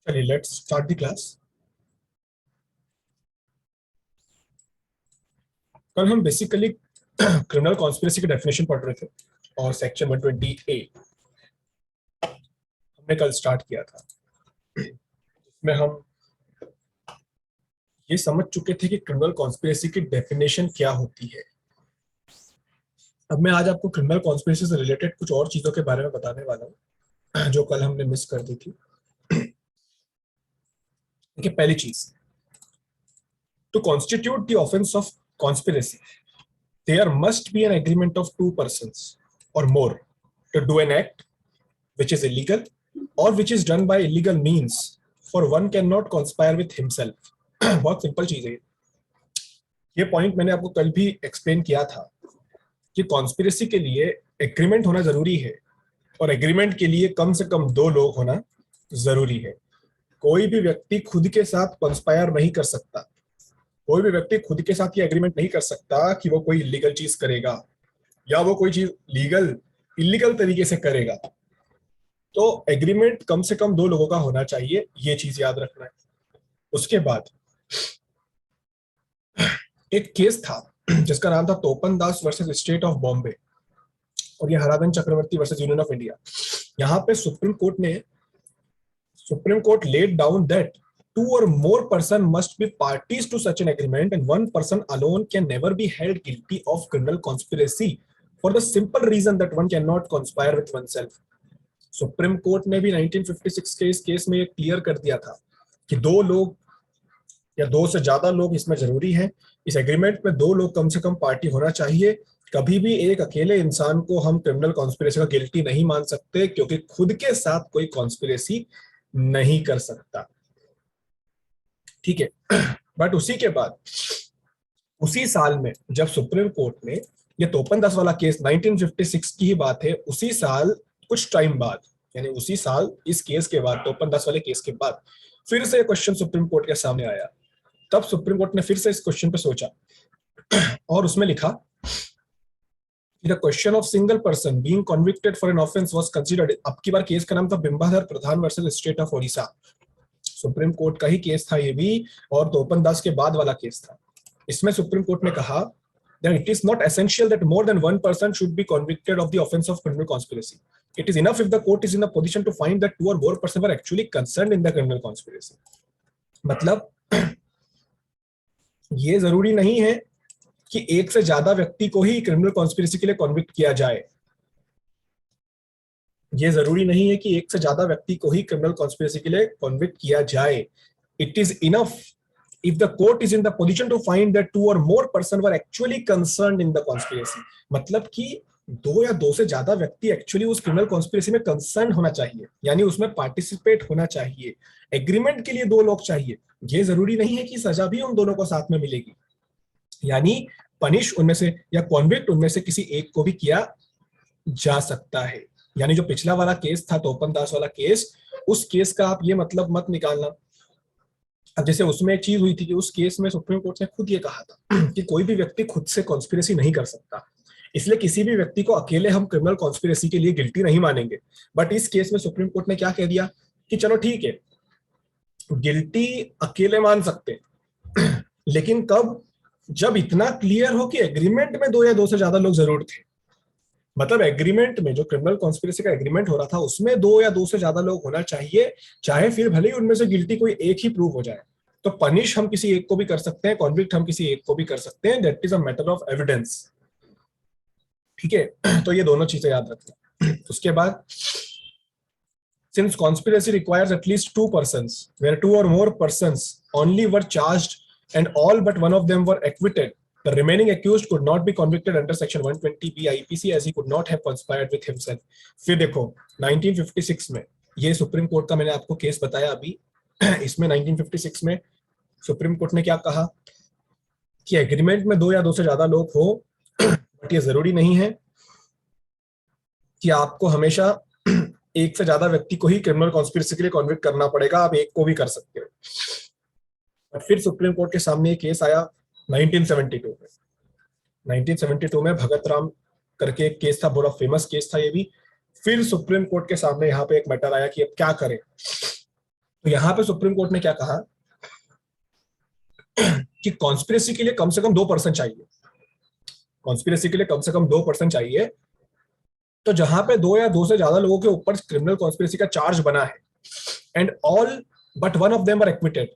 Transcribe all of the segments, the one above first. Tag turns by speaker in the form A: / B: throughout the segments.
A: चलिए let's start the class. कल हम बेसिकली क्रिमिनल कॉन्स्पिरेसी की डेफिनेशन पढ़ रहे थे और सेक्शन 128 हमने कल स्टार्ट किया था, जिसमें हम ये समझ चुके थे कि क्रिमिनल कॉन्स्पिरेसी की डेफिनेशन क्या होती है। अब मैं आज आपको क्रिमिनल कॉन्स्पिरेसी से रिलेटेड कुछ और चीजों के बारे में बताने वाला हूँ जो कल हमने मिस कर दी थी। देखिए, पहली चीज, to constitute the offence of conspiracy there must be an agreement of two persons or more to do an act which is illegal or which is done by illegal means, for one cannot conspire with himself। बहुत simple चीज है ये point मैंने आपको कल भी explain किया था कि कॉन्स्पिरेसी के लिए एग्रीमेंट होना जरूरी है और एग्रीमेंट के लिए कम से कम दो लोग होना जरूरी है। कोई भी व्यक्ति खुद के साथ कॉन्स्पायर नहीं कर सकता। कोई भी व्यक्ति खुद के साथ ये एग्रीमेंट नहीं कर सकता कि वो कोई इलीगल चीज करेगा या वो कोई चीज लीगल इलीगल तरीके से करेगा। तो एग्रीमेंट कम से कम दो लोगों का होना चाहिए, ये चीज याद रखना है। उसके बाद एक केस था जिसका नाम था तोपन दास वर्सेस स्टेट ऑफ बॉम्बे और ये हराधन चक्रवर्ती वर्सेस यूनियन ऑफ इंडिया। यहाँ पे supreme court laid down that two or more person must be parties to such an agreement and one person alone can never be held guilty of criminal conspiracy for the simple reason that one cannot conspire with oneself। Supreme court ने भी 1956 के इस case में ये clear कर दिया था कि दो लोग या दो से ज्यादा लोग इसमें जरूरी हैं। इस एग्रीमेंट में दो लोग कम से कम पार्टी होना चाहिए। कभी भी एक अकेले इंसान को हम क्रिमिनल कॉन्स्पिरेसी का गिल्टी नहीं मान सकते क्योंकि खुद के साथ कोई कॉन्स्पिरेसी नहीं कर सकता। ठीक है। बट उसी के बाद उसी साल में जब सुप्रीम कोर्ट ने ये तोपन दास वाला केस 1956 की ही बात है, उसी साल कुछ टाइम बाद यानी उसी साल इस केस के बाद तोपन दास वाले केस के बाद फिर से क्वेश्चन सुप्रीम कोर्ट के सामने आया। तब सुप्रीम कोर्ट ने फिर से इस क्वेश्चन पे सोचा और उसमें लिखा कि the question of single person being convicted for an offence was considered. अब की बार केस का नाम था Bimbadhar Pradhan versus state of Odisha. Supreme Court का ही केस था ये भी और तोपन दास के बाद वाला केस था। इसमें सुप्रीम कोर्ट ने कहा that it is not essential that more than one person should be convicted of the offense of criminal conspiracy. It is enough if the court is in a position to find that two or more persons were actually concerned in the criminal conspiracy। मतलब ये जरूरी नहीं है कि एक से ज्यादा व्यक्ति को ही क्रिमिनल कॉन्स्पिरेसी के लिए कॉन्विक्ट किया जाए। ये जरूरी नहीं है कि एक से ज्यादा व्यक्ति को ही क्रिमिनल कॉन्स्पिरेसी के लिए कॉन्विक्ट किया जाए। It is enough if the court is in the position to find that two or more person were actually concerned in the conspiracy। मतलब कि दो या दो से ज्यादा व्यक्ति एक्चुअली उस क्रिमिनल कॉन्स्पिरेसी में कंसर्न होना चाहिए, यानी उसमें पार्टिसिपेट होना चाहिए। एग्रीमेंट के लिए दो लोग चाहिए। ये जरूरी नहीं है कि सजा भी उन दोनों को साथ में मिलेगी, यानी पनिश उनमें से या कॉन्विक्ट उनमें से किसी एक को भी किया जा सकता है। यानी जो पिछला वाला केस था तोपन दास वाला केस, उस केस का आप ये मतलब मत निकालना। अब जैसे उसमें एक चीज हुई थी कि उस केस में सुप्रीम कोर्ट ने खुद ये कहा था कि कोई भी व्यक्ति खुद से कॉन्स्पिरेसी नहीं कर सकता, इसलिए किसी भी व्यक्ति को अकेले हम क्रिमिनल कॉन्स्पिरेसी के लिए गिल्टी नहीं मानेंगे। बट इस केस में सुप्रीम कोर्ट ने क्या कह दिया कि चलो ठीक है, गिल्टी अकेले मान सकते लेकिन कब, जब इतना क्लियर हो कि एग्रीमेंट में दो या दो से ज्यादा लोग जरूर थे। मतलब एग्रीमेंट में जो क्रिमिनल कॉन्स्पिरेसी का एग्रीमेंट हो रहा था उसमें दो या दो से ज्यादा लोग होना चाहिए, चाहे फिर भले ही उनमें से गिल्टी कोई एक ही प्रूव हो जाए। तो पनिश हम किसी एक को भी कर सकते हैं, कॉन्विक्ट हम किसी एक को भी कर सकते हैं। That is a matter of evidence. ठीक है, तो ये दोनों चीजें याद रखना। उसके बाद since conspiracy requires at least two persons where two or more persons only were charged and all but one of them were acquitted, the remaining accused could not be convicted under section 120B IPC as he could not have conspired with himself। फिर देखो 1956 में ये supreme Court का मैंने आपको case बताया अभी। इसमें 1956 में सुप्रीम कोर्ट ने क्या कहा कि एग्रीमेंट में दो या दो से ज्यादा लोग हो, बट ये जरूरी नहीं है कि आपको हमेशा एक से ज्यादा व्यक्ति को ही क्रिमिनल कॉन्स्पिरेसी के लिए कॉन्विक्ट करना पड़ेगा, आप एक को भी कर सकते हो। फिर सुप्रीम कोर्ट के सामने एक केस आया 1972 में भगत राम करके एक केस था, बड़ा फेमस केस था ये भी। फिर सुप्रीम कोर्ट के सामने यहाँ पे एक मैटर आया कि अब क्या करें। तो यहां पे सुप्रीम कोर्ट ने क्या कहा कि कॉन्स्पिरेसी के लिए कम से कम 2% चाहिए, कॉन्स्पिरेसी के लिए कम से कम 2% चाहिए। तो जहां पे दो या दो से ज्यादा लोगों के ऊपर क्रिमिनल कॉन्स्पिरेसी का चार्ज बना है and all but one of them were acquitted,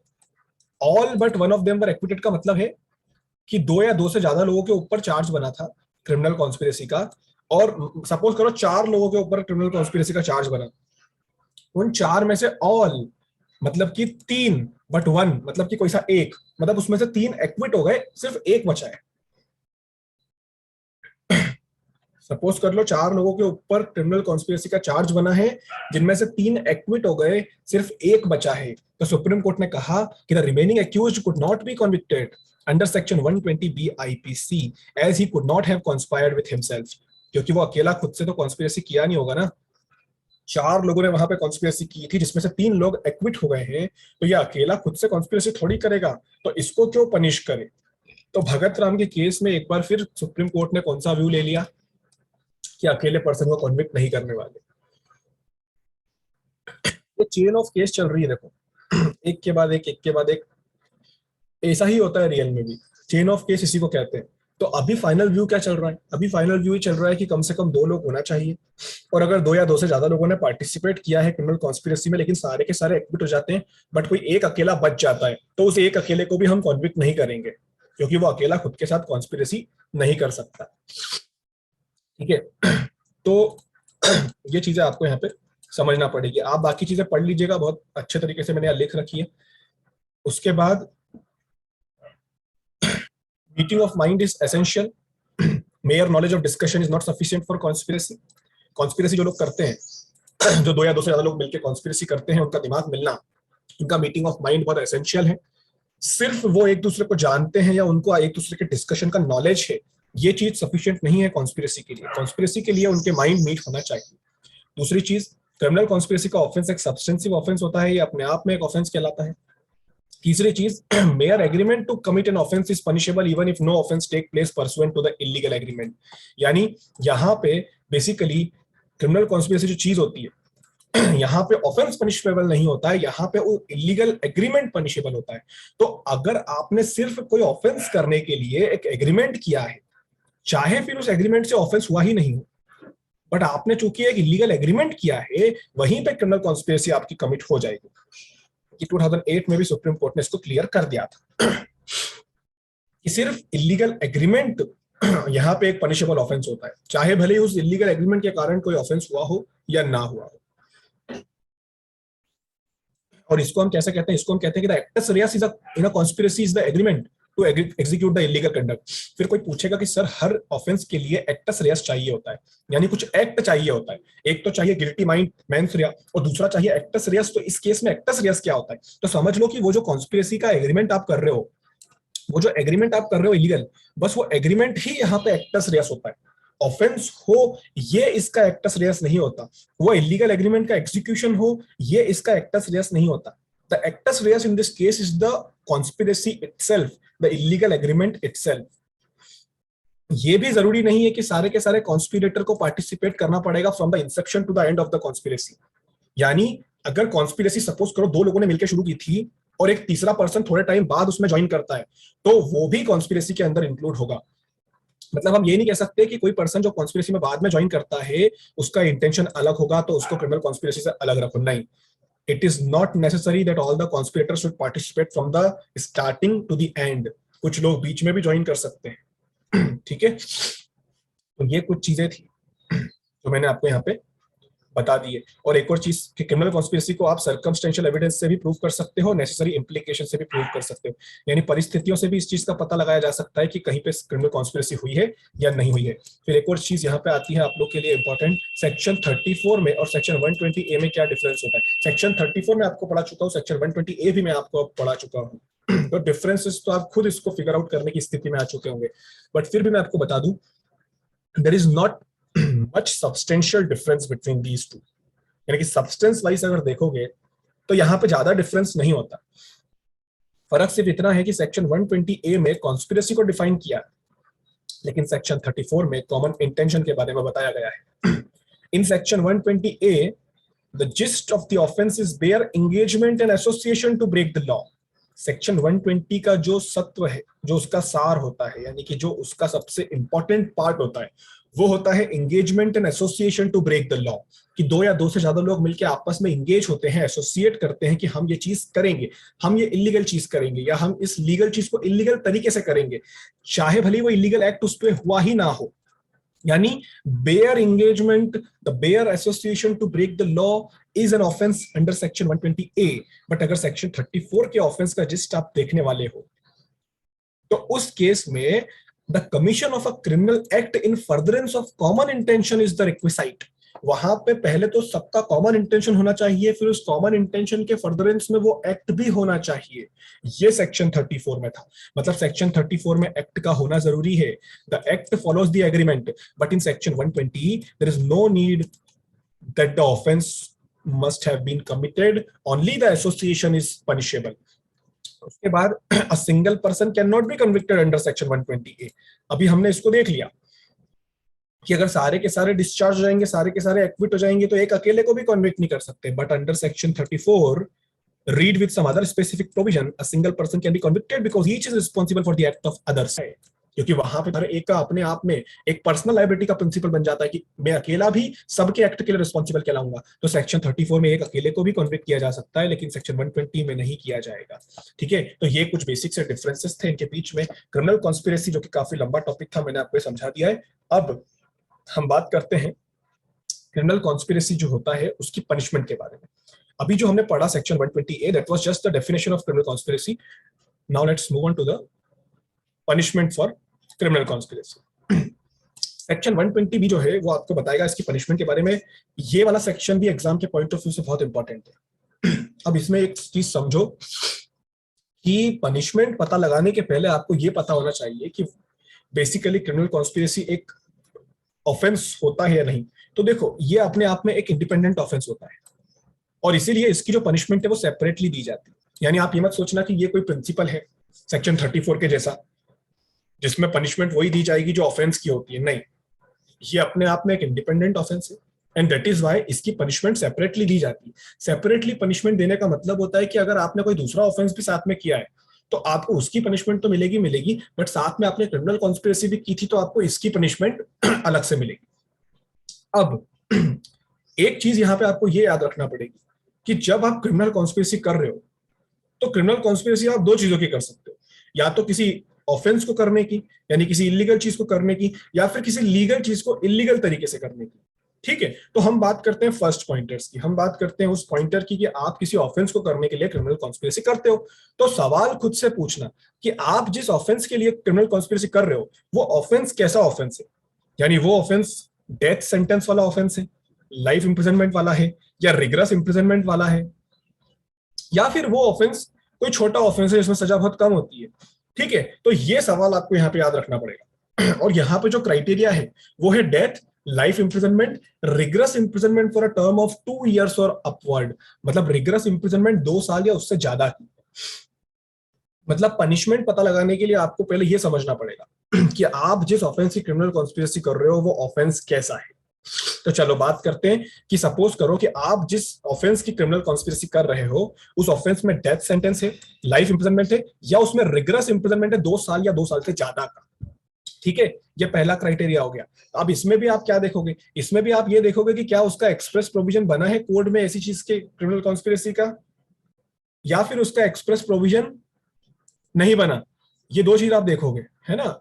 A: all but one of them were acquitted का मतलब है कि दो या दो से ज्यादा लोगों के ऊपर चार्ज बना था क्रिमिनल कॉन्स्पिरेसी का, और सपोज करो 4 लोगों के ऊपर क्रिमिनल कॉन्स्पिरेसी का चार्ज बना, उन 4 में से ऑल मतलब कि 3 बट 1 मतलब कि कोई सा एक, मतलब उसमें से 3 एक्विट हो गए, सिर्फ एक बचा है। सपोज कर लो 4 लोगों के ऊपर क्रिमिनल कॉन्स्पिरेसी का चार्ज बना है, जिनमें से 3 एक्विट हो गए, सिर्फ एक बचा है। तो सुप्रीम कोर्ट ने कहा कि the remaining accused could not be convicted under section 120 BIPC as he could not have conspired with himself, क्योंकि वो अकेला खुद से तो कॉन्स्पिरेसी किया नहीं होगा ना, 4 लोगों ने वहां पे कॉन्स्पिरेसी की थी जिसमें से 3 लोग एक्विट हो गए हैं, तो ये अकेला खुद से कॉन्स्पिरेसी थोड़ी करेगा, तो इसको क्यों पनिश करे। तो भगत राम के केस में एक बार फिर सुप्रीम कोर्ट ने कौन सा व्यू ले लिया कि अकेले पर्सन को कन्विक्ट नहीं करने वाले। ये चेन ऑफ केस चल रही है, देखो एक के बाद एक के बाद एक, ऐसा ही होता है रियल में भी, चेन ऑफ केस इसी को कहते हैं। तो अभी फाइनल व्यू क्या चल रहा है, अभी फाइनल व्यू ही चल रहा है कि कम से कम 2 लोग होना चाहिए, और अगर 2 या 2 से ज्यादा लोगों ने पार्टिसिपेट किया है क्रिमिनल कॉन्स्पिरेसी में लेकिन सारे के सारे एक्विट हो जाते हैं, बट कोई एक अकेला बच जाता है, तो उस एक अकेले को भी हम कॉन्विक्ट नहीं करेंगे, क्योंकि वो अकेला खुद के साथ कॉन्स्पिरेसी नहीं कर सकता। ठीक है, तो ये चीजें आपको यहाँ पे समझना पड़ेगी। आप बाकी चीजें पढ़ लीजिएगा, बहुत अच्छे तरीके से मैंने यहाँ लिख रखी है। उसके बाद meeting of mind is essential, mayor knowledge of discussion is not sufficient for conspiracy. Conspiracy जो लोग करते हैं, जो 2 या 2 से ज्यादा लोग मिलकर कॉन्स्पिरेसी करते हैं, उनका दिमाग मिलना, उनका मीटिंग ऑफ माइंड बहुत एसेंशियल है। सिर्फ वो एक दूसरे को जानते हैं या उनको एक दूसरे के डिस्कशन का नॉलेज है, ये चीज सफिशिएंट नहीं है कॉन्स्पिरेसी के लिए। कॉन्स्पिरेसी के लिए उनके माइंड मीट होना चाहिए। दूसरी चीज, क्रिमिनल कॉन्स्पिरेसी का ऑफेंस एक सब्सटेंसिव ऑफेंस होता है, ये अपने आप में एक ऑफेंस कहलाता है। तीसरी चीज, mere agreement to commit an offence is punishable even if no offence take place pursuant to the illegal agreement. यानी यहाँ पे बेसिकली क्रिमिनल कॉन्स्पिरेसी जो चीज होती है, यहाँ पे ऑफेंस पनिशेबल नहीं होता है, यहाँ पे वो इलीगल एग्रीमेंट पनिशेबल होता है। तो अगर आपने सिर्फ कोई ऑफेंस करने के लिए एक एग्रीमेंट किया है, चाहे फिर उस एग्रीमेंट से ऑफेंस हुआ ही नहीं हो, बट आपने चूंकि एक इलीगल एग्रीमेंट किया है, वहीं पे क्रिमिनल कॉन्स्पिरेसी आपकी कमिट हो जाएगी। कि 2008 में भी सुप्रीम कोर्ट ने इसको क्लियर कर दिया था कि सिर्फ इलीगल एग्रीमेंट यहाँ पे एक पनिशेबल ऑफेंस होता है, चाहे भले ही उस इलीगल एग्रीमेंट के कारण कोई ऑफेंस हुआ हो या ना हुआ हो। और इसको हम कैसे कहते हैं, इसको हम कहते हैं कि the actus reus is in a conspiracy is the agreement to execute the illegal conduct. फिर कोई पूछेगा कि सर हर ऑफेंस के लिए एक्टस रियस चाहिए होता है, यानी कुछ एक्ट चाहिए होता है। एक तो चाहिए गिल्टी माइंड मेंस रिया, और दूसरा चाहिए एक्टस रियस। तो इस केस में एक्टस रियस क्या होता है, तो समझ लो कि वो जो कॉन्स्पिरेसी का एग्रीमेंट आप कर रहे हो, वो जो एग्रीमेंट आप कर रहे हो इलीगल, बस वो एग्रीमेंट ही यहाँ पे एक्टस रियस होता है। ऑफेंस हो ये इसका एक्टस रियस नहीं होता, वो इलीगल एग्रीमेंट का एग्जीक्यूशन हो ये इसका एक्टस रियस नहीं होता। The actus reus in this case is the conspiracy itself, the illegal agreement itself. ये भी जरूरी नहीं है कि सारे के सारे कॉन्स्पिरेटर को पार्टिसिपेट करना पड़ेगा from the inception to the end of the conspiracy. यानी अगर कॉन्स्पिरेसी सपोज करो 2 लोगों ने मिलकर शुरू की थी और एक तीसरा पर्सन थोड़े टाइम बाद उसमें ज्वाइन करता है, तो वो भी कॉन्स्पिरेसी के अंदर इंक्लूड होगा। मतलब हम ये नहीं कह सकते कि कोई पर्सन जो कॉन्स्पिरेसी में बाद में ज्वाइन करता है उसका इंटेंशन अलग होगा तो उसको क्रिमिनल कॉन्स्पिरेसी से अलग रखो, नहीं। It is not necessary that all the conspirators should participate from the starting to the end, कुछ लोग बीच में भी ज्वाइन कर सकते हैं। ठीक है, तो ये कुछ चीजें थी जो मैंने आपको यहाँ पे बता दिए। और एक और चीज कि क्रिमिनल कॉन्स्पिरेसी को आप सर्कमस्टेंशियल एविडेंस से भी प्रूव कर सकते हो, नेसेसरी इंप्लीकेशन से भी प्रूव कर सकते हो, यानी परिस्थितियों से भी इस चीज का पता लगाया जा सकता है कि कहीं पे क्रिमिनल कॉन्स्पिरेसी हुई है या नहीं हुई है। फिर एक और चीज यहाँ पे आती है आप लोग के लिए इंपॉर्टेंट, सेक्शन 34 में और सेक्शन 120A में क्या डिफरेंस होता है। सेक्शन 34 में आपको पढ़ा चुका हूँ, सेक्शन 120A भी मैं आपको पढ़ा चुका हूँ। तो डिफरेंसेस तो आप खुद इसको फिगर आउट करने की स्थिति में आ चुके होंगे, बट फिर भी मैं आपको बता दूं, there is not much substantial difference between these two. यानी कि सब्सटेंस वाइज अगर देखोगे तो यहां पे ज्यादा डिफरेंस नहीं होता। फर्क सिर्फ इतना है कि सेक्शन 120A में कॉन्स्पिरेसी को डिफाइन किया, लेकिन सेक्शन 34 में कॉमन इंटेंशन के बारे में बताया गया है। In section 120A the gist of the offence is their engagement and association to break the law. Section 120 का जो सत्व है, जो उसका सार होता है, यानी कि जो उसका सबसे इंपॉर्टेंट पार्ट होता है, वो होता है engagement and association to break the law. कि दो या दो से ज्यादा लोग मिलकर आपस में इंगेज होते हैं, एसोसिएट करते हैं कि हम ये चीज करेंगे, हम ये इलीगल चीज करेंगे, या हम इस लीगल चीज को इलीगल तरीके से करेंगे, चाहे भले वो इलीगल एक्ट उस पर हुआ ही ना हो। यानी bare engagement, the bare association to break the law is an offence under section 120A। But अगर सेक्शन 34 के ऑफेंस का जिस्ट आप देखने वाले हो, तो उस केस में the commission of a criminal act in furtherance of common intention is the requisite. वहां पे पहले तो सबका कॉमन इंटेंशन होना चाहिए, फिर उस कॉमन इंटेंशन के फर्दरेंस में वो एक्ट भी होना चाहिए। ये सेक्शन 34 में था। मतलब सेक्शन 34 में एक्ट का होना जरूरी है, the act follows the agreement. But in section 120 there is no need that the offence must have been committed, only the association is punishable. उसके बाद a single person cannot be convicted under section 120A। अभी हमने इसको देख लिया कि अगर सारे के सारे डिस्चार्ज हो जाएंगे, सारे के सारे एक्विट हो जाएंगे, तो एक अकेले को भी कन्विक्ट नहीं कर सकते। But under section 34 read with some other specific provision, a single person can be convicted because each is responsible for the act of others। क्योंकि वहां पे हर एक का अपने आप में एक पर्सनल लायबिलिटी का प्रिंसिपल बन जाता है कि मैं अकेला भी सबके एक्ट के लिए रिस्पॉन्सिबल कहलाऊंगा। तो सेक्शन 34 में एक अकेले को भी कन्विक्ट किया जा सकता है, लेकिन सेक्शन 120 में नहीं किया जाएगा। ठीक है, तो ये कुछ बेसिक से डिफरेंसेस थे इनके बीच में। क्रिमिनल कॉन्स्पिरेसी जो कि काफी लंबा टॉपिक था, मैंने आपको समझा दिया है। अब हम बात करते हैं क्रिमिनल कॉन्स्पिरेसी जो होता है उसकी पनिशमेंट के बारे में। अभी जो हमने पढ़ा section 120A, that was just the definition of criminal conspiracy. Now let's move on to the punishment for criminal conspiracy. Section 120B जो है वो आपको बताएगा इसकी पनिशमेंट के बारे में। ये वाला सेक्शन भी एग्जाम के पॉइंट ऑफ व्यू से बहुत इंपॉर्टेंट है। अब इसमें एक चीज समझो कि पनिशमेंट पता लगाने के पहले आपको ये पता होना चाहिए कि बेसिकली क्रिमिनल कॉन्स्पिरेसी एक ऑफेंस होता है या नहीं। तो देखो, ये अपने आप में एक इंडिपेंडेंट ऑफेंस होता है, और इसीलिए इसकी जो पनिशमेंट है वो सेपरेटली दी जाती है। यानी आप ये मत सोचना कि ये कोई प्रिंसिपल है सेक्शन 34 के जैसा, जिसमें पनिशमेंट वही दी जाएगी जो ऑफेंस की होती है। नहीं, ये अपने आप में एक इंडिपेंडेंट ऑफेंस है, एंड दैट इज व्हाई इसकी पनिशमेंट सेपरेटली दी जाती है। सेपरेटली पनिशमेंट देने का मतलब होता है कि अगर आपने कोई दूसरा ऑफेंस भी साथ में किया है तो आपको उसकी पनिशमेंट तो मिलेगी, बट साथ में आपने क्रिमिनल कॉन्स्पिरेसी भी की थी तो आपको इसकी पनिशमेंट अलग से मिलेगी। अब एक चीज यहां पे आपको ये याद रखना पड़ेगी कि जब आप क्रिमिनल कॉन्स्पिरेसी कर रहे हो, तो क्रिमिनल कॉन्स्पिरेसी आप दो चीजों की कर सकते हो, या तो किसी ऑफेंस को करने की, यानी किसी इलीगल चीज को करने की, या फिर किसी लीगल चीज को इलीगल तरीके से करने की। ठीक है, तो हम बात करते हैं फर्स्ट पॉइंटर्स की, हम बात करते हैं उस पॉइंटर की कि आप किसी ऑफेंस को करने के लिए क्रिमिनल कॉन्स्पिरेसी करते हो। तो सवाल खुद से पूछना कि आप जिस ऑफेंस के लिए क्रिमिनल कॉन्स्पिरेसी कर रहे हो वो ऑफेंस कैसा ऑफेंस है। यानी वो ऑफेंस डेथ सेंटेंस वाला ऑफेंस है, लाइफ इंप्रिजनमेंट वाला है, या रिग्रेस इंप्रिजनमेंट वाला है, या फिर वो ऑफेंस कोई छोटा ऑफेंस है जिसमें सजा बहुत कम होती है। ठीक है, तो ये सवाल आपको यहाँ पे याद रखना पड़ेगा। और यहाँ पे जो क्राइटेरिया है वो है death, life imprisonment, rigorous imprisonment for a term of 2 years और अपवर्ड। मतलब रिग्रेस इंप्रिजनमेंट 2 साल या उससे ज्यादा की। मतलब पनिशमेंट पता लगाने के लिए आपको पहले ये समझना पड़ेगा कि आप जिस ऑफेंस की क्रिमिनल कॉन्स्पिरेसी कर रहे हो वो ऑफेंस कैसा है। तो चलो बात करते हैं कि सपोज करो कि आप जिस ऑफेंस की क्रिमिनल कॉन्स्पिरेसी कर रहे हो उस ऑफेंस में डेथ सेंटेंस है, लाइफ इंप्रिजनमेंट है, या उसमें रिग्रेस इंप्रिजनमेंट है 2 साल या 2 साल से ज्यादा का। ठीक है, ये पहला क्राइटेरिया हो गया। अब इसमें भी आप क्या देखोगे, इसमें भी आप ये देखोगे कि क्या उसका एक्सप्रेस प्रोविजन बना है कोड में ऐसी चीज के क्रिमिनल कॉन्स्पिरेसी का, या फिर उसका एक्सप्रेस प्रोविजन नहीं बना। ये दो चीज आप देखोगे, है ना।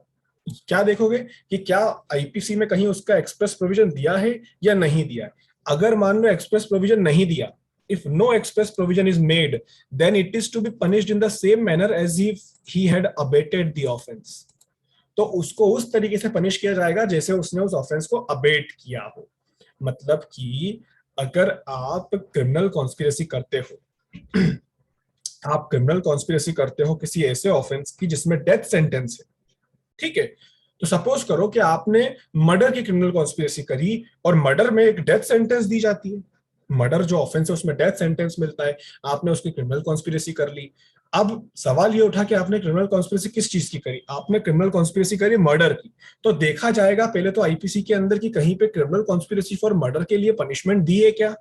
A: क्या देखोगे कि क्या आईपीसी में कहीं उसका एक्सप्रेस प्रोविजन दिया है या नहीं दिया है। अगर मान लो एक्सप्रेस प्रोविजन नहीं दिया, if no express provision is made, then it is to be punished in the same manner as if he had abated the offense। तो उसको उस तरीके से पनिश किया जाएगा जैसे उसने उस ऑफेंस को अबेट किया हो। मतलब कि अगर आप क्रिमिनल कॉन्स्पिरेसी करते हो आप क्रिमिनल कॉन्स्पिरेसी करते हो किसी ऐसे ऑफेंस की जिसमें डेथ सेंटेंस है, ठीक है, तो सपोज करो कि आपने मर्डर की क्रिमिनल कॉन्स्पिरेसी करी और मर्डर में एक डेथ सेंटेंस दी जाती है। मर्डर जो ऑफेंस है उसमें डेथ सेंटेंस मिलता है, आपने उसकी क्रिमिनल कॉन्स्पिरेसी कर ली। अब सवाल ये उठा कि आपने क्रिमिनल कॉन्स्पिरेसी किस चीज की करी, आपने क्रिमिनल कॉन्स्पिरेसी करी मर्डर की। तो देखा जाएगा पहले तो आईपीसी के अंदर की कहीं पे क्रिमिनल कॉन्स्पिरेसी फॉर मर्डर के लिए पनिशमेंट दी है क्या।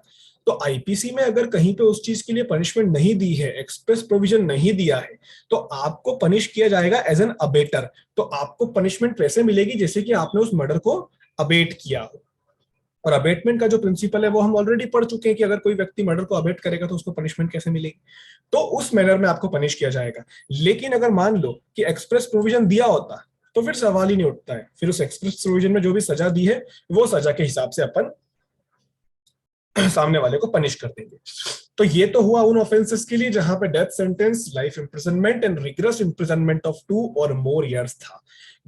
A: तो आईपीसी में अगर कहीं पे उस चीज के लिए पनिशमेंट नहीं दी है, एक्सप्रेस प्रोविजन नहीं दिया है, तो आपको पनिश किया जाएगा एज एन अबेटर। तो आपको पनिशमेंट वैसे मिलेगी जैसे कि आपने उस मर्डर को अबेट किया हो। और अबेटमेंट का जो प्रिंसिपल है वो हम ऑलरेडी पढ़ चुके हैं कि अगर कोई व्यक्ति मर्डर को अबेट करेगा तो उसको पनिशमेंट कैसे मिलेगी, तो उस मैनर में आपको पनिश किया जाएगा। लेकिन अगर मान लो कि एक्सप्रेस प्रोविजन दिया होता तो फिर सवाल ही नहीं उठता है, फिर उस एक्सप्रेस प्रोविजन में जो भी सजा दी है वो सजा के हिसाब से अपन सामने वाले को पनिश कर देंगे। तो ये तो हुआ उन ऑफेंसेस के लिए जहां पे death sentence, life imprisonment and rigorous imprisonment of 2 और मोर इयर्स था।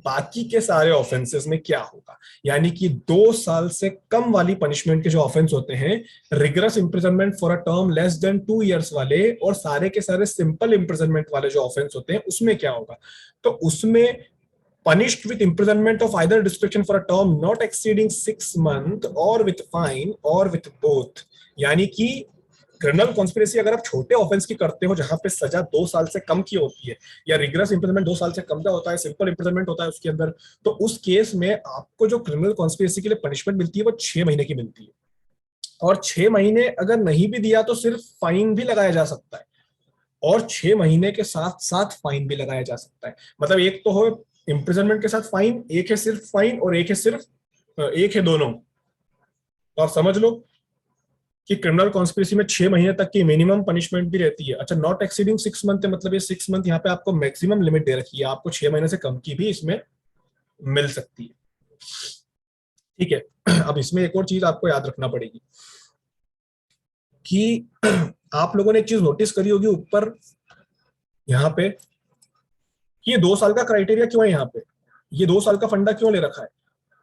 A: बाकी के सारे ऑफेंसेस में क्या होगा, यानी कि 2 साल से कम वाली पनिशमेंट के जो ऑफेंस होते हैं, rigorous imprisonment for a term less than 2 years वाले, और सारे के सारे सिंपल इंप्रिजनमेंट वाले जो ऑफेंस होते हैं, उसमें क्या होगा, तो उसमें punished with imprisonment of either discretion for a term not exceeding 6 months or with fine or with both। यानी कि क्रिमिनल कॉन्स्पिरेसी अगर आप छोटे ऑफेंस की करते हो जहां पे सजा 2 साल से कम की होती है, या रिग्रेस इंप्रिजनमेंट 2 साल से कम का होता है, सिंपल इंप्रिजनमेंट होता है उसके अंदर, तो उस केस में आपको जो क्रिमिनल कॉन्स्पिरेसी के लिए पनिशमेंट मिलती है वो 6 महीने की मिलती है। और 6 महीने अगर नहीं भी दिया तो सिर्फ फाइन भी लगाया जा सकता है, और 6 महीने के साथ साथ फाइन भी लगाया जा सकता है। मतलब एक तो हो इम्प्रिजनमेंट के साथ फाइन, एक है सिर्फ फाइन, और एक है दोनों। तो आप समझ लो कि क्रिमिनल कॉन्स्पिरेसी में 6 महीने तक की मिनिमम पनिशमेंट भी रहती है। अच्छा, नॉट एक्सीडिंग 6 मंथ है, मतलब ये 6 मंथ यहाँ पे आपको मैक्सिमम लिमिट दे रखी है, आपको 6 महीने से कम की भी इसमें मिल सकती है। ठीक है, अब इसमें एक और चीज आपको याद रखना पड़ेगी कि आप लोगों ने एक चीज नोटिस करी होगी ऊपर यहाँ पे, कि ये 2 साल का क्राइटेरिया क्यों है यहाँ पे, ये 2 साल का फंडा क्यों ले रखा है।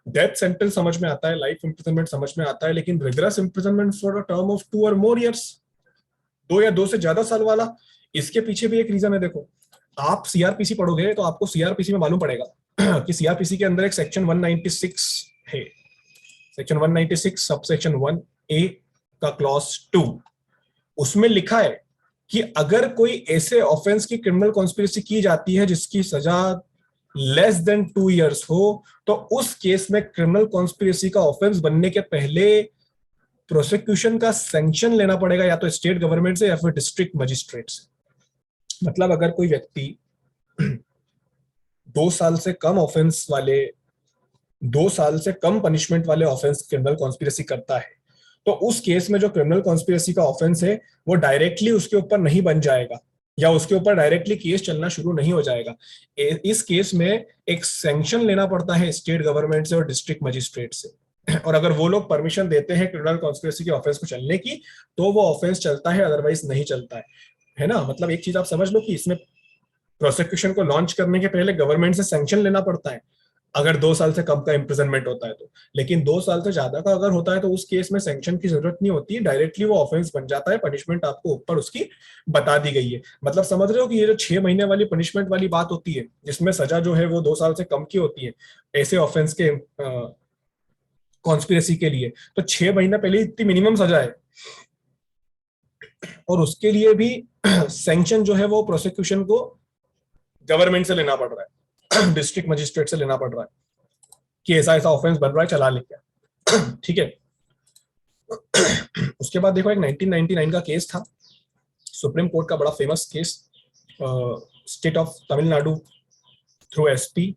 A: डेथ सेंटेंस समझ में आता है, लाइफ इंप्रिजनमेंट समझ में आता है, लेकिन rigorous imprisonment for a term of 2 और मोर इयर्स, 2 या 2 से ज्यादा साल वाला, इसके पीछे भी एक रीजन है। देखो, आप सीआरपीसी पढ़ोगे तो आपको सीआरपीसी में मालूम पड़ेगा कि सीआरपीसी के अंदर एक सेक्शन 196 है, सेक्शन 196 सब सेक्शन 1A का क्लॉज 2, उसमें लिखा है कि अगर कोई ऐसे ऑफेंस की क्रिमिनल कॉन्स्पिरेसी की जाती है जिसकी सजा लेस देन 2 इयर्स हो, तो उस केस में क्रिमिनल कॉन्स्पिरेसी का ऑफेंस बनने के पहले प्रोसिक्यूशन का सैंक्शन लेना पड़ेगा, या तो स्टेट गवर्नमेंट से या फिर डिस्ट्रिक्ट मजिस्ट्रेट से। मतलब अगर कोई व्यक्ति 2 साल से कम ऑफेंस वाले, 2 साल से कम पनिशमेंट वाले ऑफेंस क्रिमिनल कॉन्स्पिरेसी करता है, तो उस केस में जो क्रिमिनल कॉन्स्पिरेसी का ऑफेंस है वो डायरेक्टली उसके ऊपर नहीं बन जाएगा, या उसके ऊपर डायरेक्टली केस चलना शुरू नहीं हो जाएगा। इस केस में एक सैंक्शन लेना पड़ता है स्टेट गवर्नमेंट से और डिस्ट्रिक्ट मजिस्ट्रेट से, और अगर वो लोग परमिशन देते हैं क्रिमिनल कॉन्स्पिरेसी के ऑफेंस को चलने की, तो वो ऑफेंस चलता है, अदरवाइज नहीं चलता है ना। मतलब एक चीज आप समझ लो कि इसमें प्रोसिक्यूशन को लॉन्च करने के पहले गवर्नमेंट से सैंक्शन लेना पड़ता है, अगर 2 साल से कम का इंप्रिजनमेंट होता है तो। लेकिन 2 साल से ज्यादा का अगर होता है तो उस केस में सैंक्शन की जरूरत नहीं होती, डायरेक्टली वो ऑफेंस बन जाता है, पनिशमेंट आपको ऊपर उसकी बता दी गई है। मतलब समझ रहे हो कि ये जो 6 महीने वाली पनिशमेंट वाली बात होती है, जिसमें सजा जो है वो 2 साल से कम की होती है ऐसे ऑफेंस के कॉन्स्पिरेसी के लिए, तो 6 महीना पहले इतनी मिनिमम सजा है, और उसके लिए भी सैंक्शन जो है वो प्रोसिक्यूशन को गवर्नमेंट से लेना पड़ रहा है, डिस्ट्रिक्ट मजिस्ट्रेट से लेना पड़ रहा है कि ऐसा ऐसा ऑफेंस बन रहा है, चला लेके। ठीक है, उसके बाद देखो एक 1999 का केस था, सुप्रीम कोर्ट का बड़ा famous case, state of Tamil Nadu through SP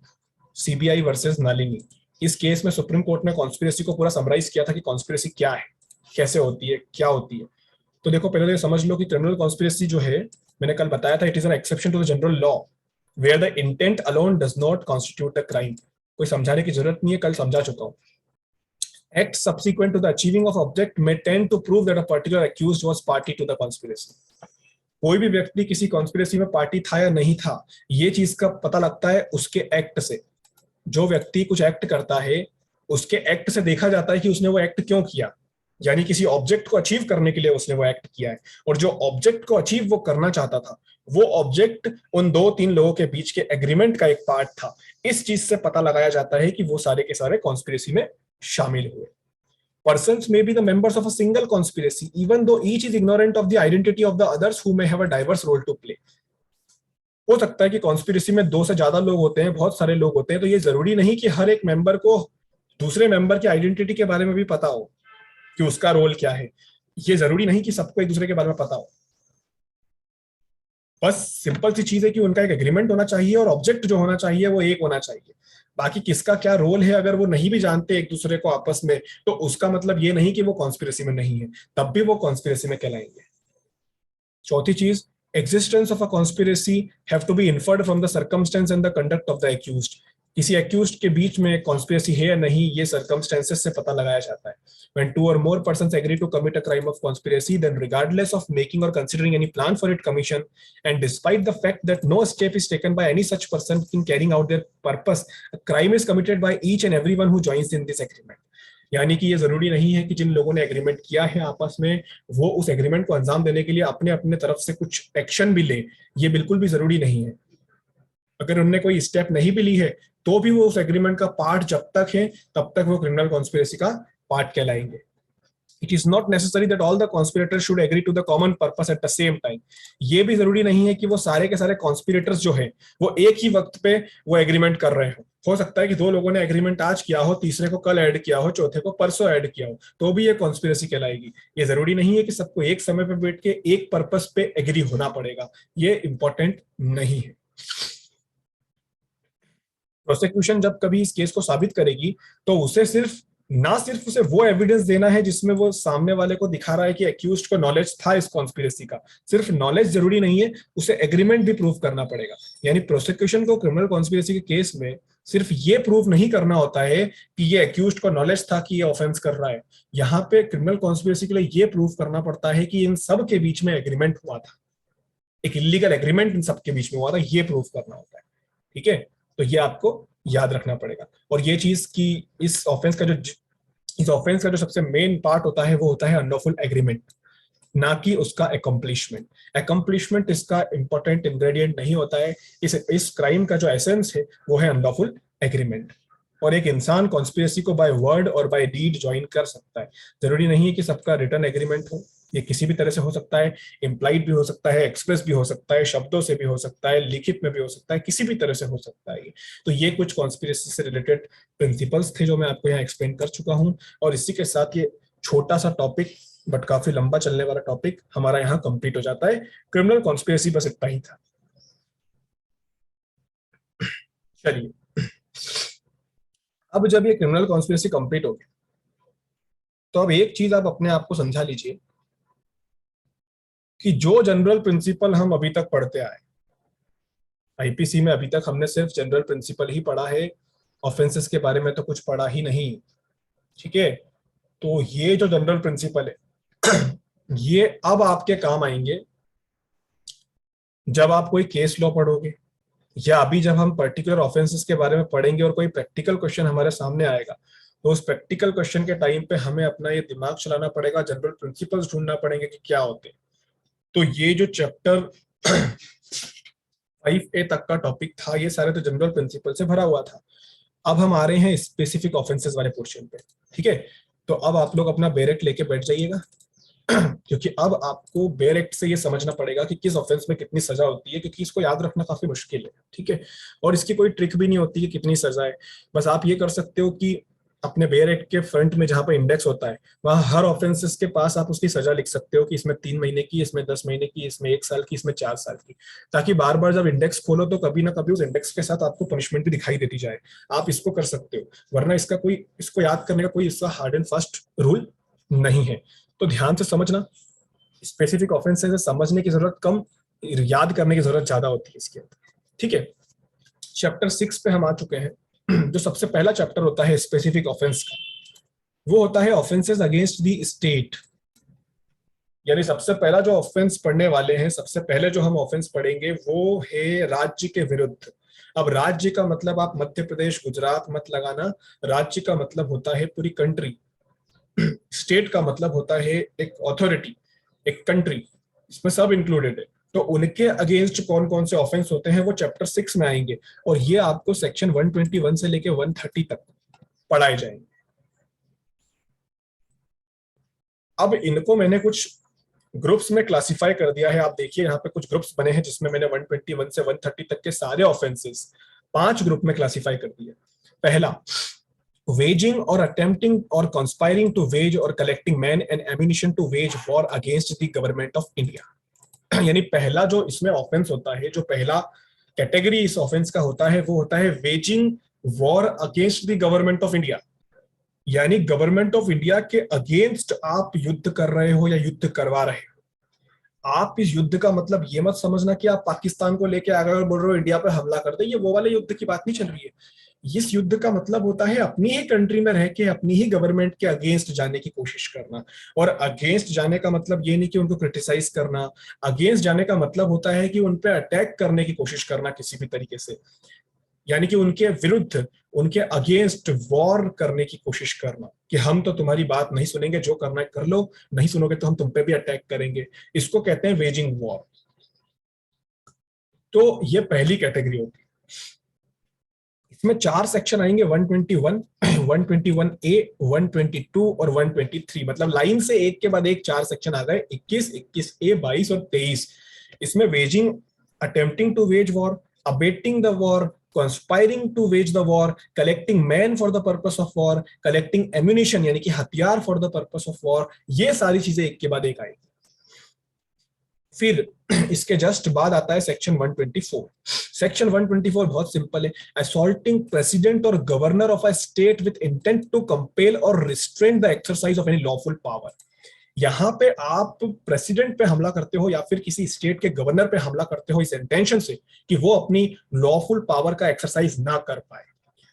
A: CBI versus Nalini. इस केस में सुप्रीम कोर्ट ने कॉन्स्पिरेसी को पूरा समराइज किया था कि कॉन्स्पिरेसी क्या है, कैसे होती है, क्या होती है। तो देखो, पहले तो ये समझ लो कि क्रिमिनल कॉन्स्पिरेसी जो है, मैंने कल बताया था, it is an exception to the general law where the intent alone does not constitute a crime. कोई समझाने की जरूरत नहीं है, कल समझा चुका हूं। Act subsequent to the achieving of object may tend to prove that a particular accused was party to the conspiracy। कोई भी व्यक्ति किसी कॉन्स्पिरेसी में पार्टी था या नहीं था, ये चीज का पता लगता है उसके एक्ट से। जो व्यक्ति कुछ एक्ट करता है, उसके एक्ट से देखा जाता है कि उसने वो एक्ट क्यों किया, यानी किसी ऑब्जेक्ट को अचीव करने के लिए उसने वो एक्ट किया है, और जो ऑब्जेक्ट को अचीव वो करना चाहता था, वो ऑब्जेक्ट उन 2-3 लोगों के बीच के एग्रीमेंट का एक पार्ट था। इस चीज से पता लगाया जाता है कि वो सारे के सारे कॉन्स्पिरेसी में शामिल हुए। Persons may be the members of a single conspiracy, even though each is ignorant of the identity of the others who may have a diverse role to play। हो सकता है कि कॉन्स्पिरेसी में 2 से ज्यादा लोग होते हैं, बहुत सारे लोग होते हैं, तो ये जरूरी नहीं कि हर एक मेंबर को दूसरे मेंबर की आइडेंटिटी के बारे में भी पता हो कि उसका रोल क्या है। ये जरूरी नहीं कि सबको एक दूसरे के बारे में पता हो, बस सिंपल सी चीज है कि उनका एक एग्रीमेंट होना चाहिए और ऑब्जेक्ट जो होना चाहिए वो एक होना चाहिए। बाकी किसका क्या रोल है अगर वो नहीं भी जानते एक दूसरे को आपस में, तो उसका मतलब ये नहीं कि वो कॉन्स्पिरेसी में नहीं है, तब भी वो कॉन्स्पिरेसी में कहलाएंगे। चौथी चीज, existence of a conspiracy have to be inferred from the circumstance and the conduct of the accused। किसी accused के बीच में conspiracy है या नहीं, ये circumstances से पता लगाया जाता है। When two or more persons agree to commit a crime of conspiracy, then regardless of making or considering any plan for its commission, and despite the fact that no step is taken by any such person in carrying out their purpose, a crime is committed by each and everyone who joins in this agreement। यानी कि ये जरूरी नहीं है कि जिन लोगों ने agreement किया है आपस में, वो उस एग्रीमेंट को अंजाम देने के लिए अपने अपने तरफ से कुछ एक्शन भी ले, ये बिल्कुल भी जरूरी नहीं है। अगर उनने कोई स्टेप नहीं भी ली है तो भी वो उस एग्रीमेंट का पार्ट जब तक है तब तक वो क्रिमिनल कॉन्स्पिरेसी का पार्ट कहलाएंगे। It is not necessary that all the conspirators should agree to the common purpose at the same time। ये भी जरूरी नहीं है कि वो सारे के सारे कॉन्स्पिरेटर्स जो हैं वो एक ही वक्त पे वो एग्रीमेंट कर रहे हो सकता है कि दो लोगों ने एग्रीमेंट आज किया हो, तीसरे को कल ऐड किया हो, चौथे को परसों ऐड किया हो, तो भी ये कॉन्स्पिरेसी कहलाएगी। ये जरूरी नहीं है कि सबको एक समय पे बैठ के एक पर्पस पे एग्री होना पड़ेगा, ये इंपॉर्टेंट नहीं है। प्रोसिक्यूशन जब कभी इस केस को साबित करेगी तो उसे सिर्फ उसे वो एविडेंस देना है जिसमें वो सामने वाले को दिखा रहा है कि एक्यूज्ड को नॉलेज था इस कॉन्स्पिरेसी का। सिर्फ नॉलेज जरूरी नहीं है, उसे एग्रीमेंट भी प्रूव करना पड़ेगा। यानी प्रोसिक्यूशन को क्रिमिनल कॉन्स्पिरेसी के केस में सिर्फ ये प्रूव नहीं करना होता है कि ये एक्यूज्ड को नॉलेज था कि ये ऑफेंस कर रहा है। यहाँ पे क्रिमिनल कॉन्स्पिरेसी के लिए ये प्रूव करना पड़ता है कि इन सब के बीच में एग्रीमेंट हुआ था, एक इलीगल एग्रीमेंट इन सब के बीच में हुआ था, ये प्रूव करना होता है। ठीक है, तो ये आपको याद रखना पड़ेगा। और ये चीज की इस ऑफेंस का जो सबसे मेन पार्ट होता है वो होता है अनलॉफुल एग्रीमेंट, ना कि उसका अकम्प्लिशमेंट। अकम्प्लिशमेंट इसका इंपॉर्टेंट इंग्रेडिएंट नहीं होता है। इस क्राइम का जो एसेंस है वो है अनलॉफुल एग्रीमेंट। और एक इंसान कॉन्स्पिरेसी को बाय वर्ड और बाय डीड ज्वाइन कर सकता है। जरूरी नहीं है कि सबका रिटर्न एग्रीमेंट हो, ये किसी भी तरह से हो सकता है, इम्प्लाइड भी हो सकता है, एक्सप्रेस भी हो सकता है, शब्दों से भी हो सकता है, लिखित में भी हो सकता है, किसी भी तरह से हो सकता है। तो ये कुछ कॉन्स्पिरेसी से रिलेटेड प्रिंसिपल्स थे जो मैं आपको यहाँ एक्सप्लेन कर चुका हूँ। और इसी के साथ ये छोटा सा टॉपिक बट काफी लंबा चलने वाला टॉपिक हमारा यहाँ कंप्लीट हो जाता है। क्रिमिनल कॉन्स्पिरेसी बस इतना ही था। चलिए, अब जब ये क्रिमिनल कॉन्स्पिरेसी कंप्लीट हो गई तो अब एक चीज आप अपने आप को समझा लीजिए कि जो जनरल प्रिंसिपल हम अभी तक पढ़ते आए, आईपीसी में अभी तक हमने सिर्फ जनरल प्रिंसिपल ही पढ़ा है, ऑफेंसेस के बारे में तो कुछ पढ़ा ही नहीं। ठीक है, तो ये जो जनरल प्रिंसिपल है ये अब आपके काम आएंगे जब आप कोई केस लॉ पढ़ोगे, या अभी जब हम पर्टिकुलर ऑफेंसेस के बारे में पढ़ेंगे और कोई प्रैक्टिकल क्वेश्चन हमारे सामने आएगा, तो उस प्रैक्टिकल क्वेश्चन के टाइम पे हमें अपना ये दिमाग चलाना पड़ेगा, जनरल प्रिंसिपल्स ढूंढना पड़ेंगे कि क्या होते हैं। तो ये जो चैप्टर 5A तक का टॉपिक था, ये सारे तो जनरल प्रिंसिपल से भरा हुआ था। अब हम आ रहे हैं स्पेसिफिक ऑफेंसेस वाले पोर्शन पे। ठीक है, तो अब आप लोग अपना बेरेक्ट लेके बैठ जाइएगा क्योंकि अब आपको बेरेक्ट से ये समझना पड़ेगा कि किस ऑफेंस में कितनी सजा होती है, क्योंकि इसको याद रखना काफी मुश्किल है। ठीक है, और इसकी कोई ट्रिक भी नहीं होती कि कितनी सजा है। बस आप ये कर सकते हो कि अपने बेरेक्ट के फ्रंट में जहां पर इंडेक्स होता है वहां हर ऑफेंसेस के पास आप उसकी सजा लिख सकते हो कि इसमें 3 महीने की, इसमें 10 महीने की, इसमें 1 साल की, इसमें 4 साल की, ताकि बार बार जब इंडेक्स खोलो तो कभी ना कभी उस इंडेक्स के साथ आपको पनिशमेंट भी दिखाई देती जाए। आप इसको कर सकते हो, वरना इसको याद करने का कोई इसका हार्ड एंड फास्ट रूल नहीं है। तो ध्यान से समझना, स्पेसिफिक ऑफेंसेस समझने की जरूरत कम, याद करने की जरूरत ज्यादा होती है इसके अंदर। ठीक है, चैप्टर 6 पे हम आ चुके हैं। जो सबसे पहला चैप्टर होता है स्पेसिफिक ऑफेंस का, वो होता है ऑफेंसेस अगेंस्ट द स्टेट। यानी सबसे पहला जो ऑफेंस पढ़ने वाले हैं, सबसे पहले जो हम ऑफेंस पढ़ेंगे वो है राज्य के विरुद्ध। अब राज्य का मतलब आप मध्य प्रदेश गुजरात मत लगाना, राज्य का मतलब होता है पूरी कंट्री, स्टेट का मतलब होता है एक ऑथोरिटी, एक कंट्री, इसमें सब इंक्लूडेड है। तो उनके अगेंस्ट कौन कौन से ऑफेंस होते हैं वो चैप्टर 6 में आएंगे, और ये आपको सेक्शन 121 से लेके 130 तक पढ़ाए जाएंगे। अब इनको मैंने कुछ ग्रुप्स में क्लासिफाई कर दिया है। आप देखिए यहाँ पे कुछ ग्रुप्स बने हैं जिसमें मैंने 121 से 130 तक के सारे ऑफेंसेस 5 ग्रुप में क्लासिफाई कर दिए। पहला, waging or attempting or conspiring to wage or collecting men and ammunition to wage war against the government of India. यानी पहला जो इसमें ऑफेंस होता है, जो पहला कैटेगरी इस ऑफेंस का होता है, वो होता है waging war against the government of India. यानी गवर्नमेंट ऑफ इंडिया के अगेंस्ट आप युद्ध कर रहे हो या युद्ध करवा रहे हो। आप इस युद्ध का मतलब ये मत समझना कि आप पाकिस्तान को लेके आ गए और बोल रहे हो इंडिया पे हमला कर दे, ये वो वाले युद्ध की बात नहीं चल रही है। इस युद्ध का मतलब होता है अपनी ही कंट्री में रह के अपनी ही गवर्नमेंट के अगेंस्ट जाने की कोशिश करना। और अगेंस्ट जाने का मतलब ये नहीं कि उनको क्रिटिसाइज करना, अगेंस्ट जाने का मतलब होता है कि उन पे अटैक करने की कोशिश करना किसी भी तरीके से, यानी कि उनके विरुद्ध, उनके अगेंस्ट वॉर करने की कोशिश करना कि हम तो तुम्हारी बात नहीं सुनेंगे, जो करना है कर लो, नहीं सुनोगे तो हम तुम पे भी अटैक करेंगे। इसको कहते हैं वेजिंग वॉर। तो ये पहली कैटेगरी होती है। इसमें 4 सेक्शन आएंगे, 121, 121A, 122 और 123। मतलब लाइन से एक के बाद एक 4 सेक्शन आ गए, 21, 21A, 22 और 23। इसमें waging, attempting to wage war, abetting the war, conspiring to wage the war, collecting men for the purpose of war, collecting ammunition यानी कि हथियार for the purpose of war, ये सारी चीजें एक के बाद एक आएगी। फिर इसके जस्ट बाद आता है सेक्शन 124। सेक्शन 124 बहुत सिंपल है, assaulting president or governor of a state with intent to compel or restrain the exercise of any lawful power। यहां पे आप प्रेसिडेंट पे हमला करते हो या फिर किसी स्टेट के गवर्नर पे हमला करते हो इस इंटेंशन से कि वो अपनी लॉफुल पावर का एक्सरसाइज ना कर पाए।